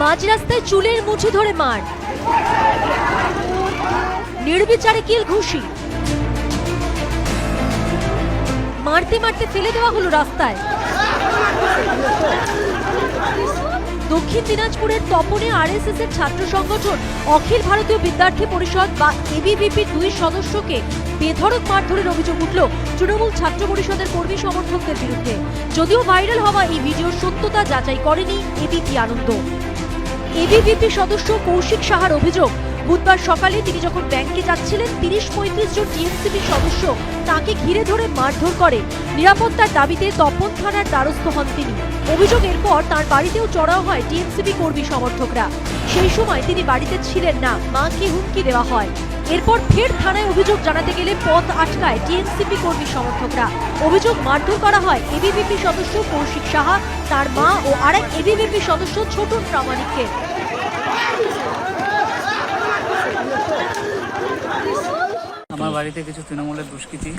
মাঝ রাস্তায় চুলের মুঠি ধরে মার, নির্বিচারে কিল ঘুষি, মারতে মারতে ফেলে দেওয়া হলো রাস্তায়। দক্ষিণ দিনাজপুরের তপনে আরএসএস এর ছাত্র সংগঠন অখিল ভারতীয় বিদ্যার্থী পরিষদ বা এবিভিপির 2 সদস্যকে বেধড়ক মারধরের অভিযোগ উঠল তৃণমূল ছাত্র পরিষদের কর্মী সমর্থকদের বিরুদ্ধে। যদিও ভাইরাল হওয়া এই ভিডিওর সত্যতা যাচাই করেনি এবিপি আনন্দ। এবিভিপি সদস্য কৌশিক সাহার অভিযোগ, বুধবার সকালে তিনি যখন ব্যাংকে যাচ্ছিলেন 30-35 জন টিএমসিপি সদস্য তাকে ঘিরে ধরে মারধর করে। নিরাপত্তার দাবিতে তপন থানার দ্বারস্থ হন তিনি। অভিযোগ এরপর তার বাড়িতেও চড়াও হয় টিএমসিপি কর্মী সমর্থকরা। সেই সময় তিনি বাড়িতে ছিলেন না, মাকে হুমকি দেওয়া হয়। এরপর ফের থানায় অভিযোগ জানাতে গেলে পথ আটকায় টিএমসিপি কর্মী সমর্থকরা। অভিযোগ মারধর করা হয় এবিভিপি সদস্য কৌশিক সাহা, তার মা ও আরেক এবিভিপি সদস্য ছোটন প্রামাণিককে। আমার বাড়িতে কিছু তৃণমূলের দুষ্কৃতী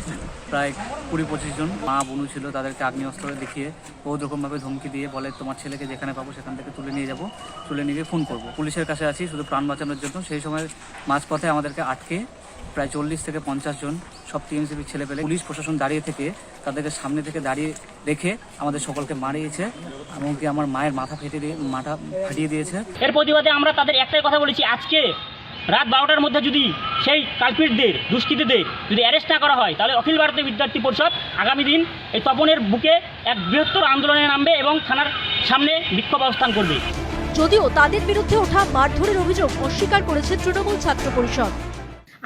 প্রায় 20-25 জন মা বোনু ছিল, তাদেরকে আগ্নেয়াস্ত্র দেখিয়ে বহুত রকমভাবে ধমকি দিয়ে বলে তোমার ছেলেকে যেখানে পাবো সেখান থেকে তুলে নিয়ে যাব, তুলে নিয়ে ফোন করব। পুলিশের কাছে আছি শুধু প্রাণ বাঁচানোর জন্য। সেই সময় মাঝপথে আমাদেরকে আটকে প্রায় 40 থেকে 50 জন সব টিএমসিপি ছেলে পেলে পুলিশ প্রশাসন দাঁড়িয়ে থেকে তাদেরকে সামনে থেকে দাঁড়িয়ে রেখে আমাদের সকলকে মারিয়েছে, এমনকি আমার মায়ের মাথা ফাটিয়ে দিয়েছে। এর প্রতিবাদে আমরা তাদের একটাই কথা বলেছি, আজকে রাত 12টার মধ্যে যদি সেই কালপিটদের দুষ্কৃতীদের যদি অ্যারেস্ট না করা হয় তাহলে অখিল ভারতীয় বিদ্যার্থী পরিষদ আগামী দিন এই তপনের বুকে এক বৃহত্তর আন্দোলনে নামবে এবং থানার সামনে বিক্ষোভ অবস্থান করবে। যদিও তাদের বিরুদ্ধে ওঠা মারধরের অভিযোগ অস্বীকার করেছে তৃণমূল ছাত্র পরিষদ।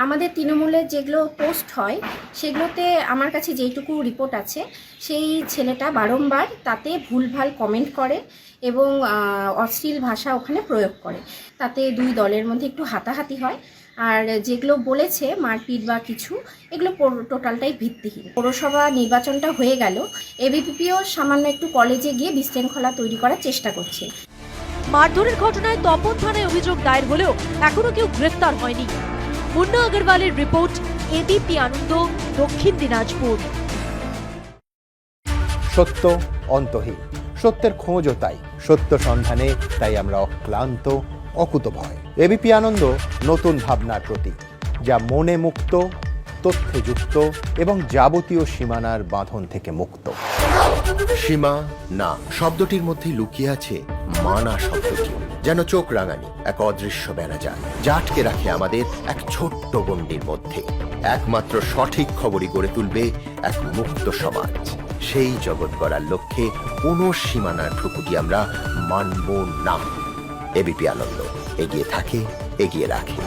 আমাদের তৃণমূলের যেগুলো পোস্ট হয় সেগুলোতে আমার কাছে যেইটুকু রিপোর্ট আছে, সেই ছেলেটা বারংবার তাতে ভুলভাল কমেন্ট করে এবং অশ্লীল ভাষা ওখানে প্রয়োগ করে। তাতে 2 দলের মধ্যে একটু হাতাহাতি হয়। আর যেগুলো বলেছে মারপিট বা কিছু, এগুলো টোটালটাই ভিত্তিহীন। পৌরসভা নির্বাচনটা হয়ে গেল, এবিভিপিও সামান্য একটু কলেজে গিয়ে বিশৃঙ্খলা তৈরি করার চেষ্টা করছে। মারধরের ঘটনায় তপন থানায় অভিযোগ দায়ের হলেও এখনো কেউ গ্রেফতার হয়নি। মুন্না আগরওয়ালের রিপোর্ট, এবিপি আনন্দ, দক্ষিণ দিনাজপুর। সত্য অন্তহীন, সত্যের খোঁজও তাই, সত্য সন্ধানে তাই আমরা অক্লান্ত, অকুতভয়। এবিপি আনন্দ নতুন ভাবনার প্রতীক, যা মনে মুক্ত, তথ্যে যুক্ত এবং যাবতীয় সীমানার বাঁধন থেকে মুক্ত। সীমা না শব্দটির মধ্যে লুকিয়ে আছে মানা শব্দটি, যেন চোখ রাঙানি এক অদৃশ্য বেড়াজাল, যা আটকে রাখে আমাদের এক ছোট্ট গণ্ডির মধ্যে। একমাত্র সঠিক খবরই গড়ে তুলবে এক মুক্ত সমাজ। সেই জগৎ গড়ার লক্ষ্যে কোনো সীমানার ঠুকুটি আমরা মানব না। এবিপি আনন্দ এগিয়ে থাকে, এগিয়ে রাখে।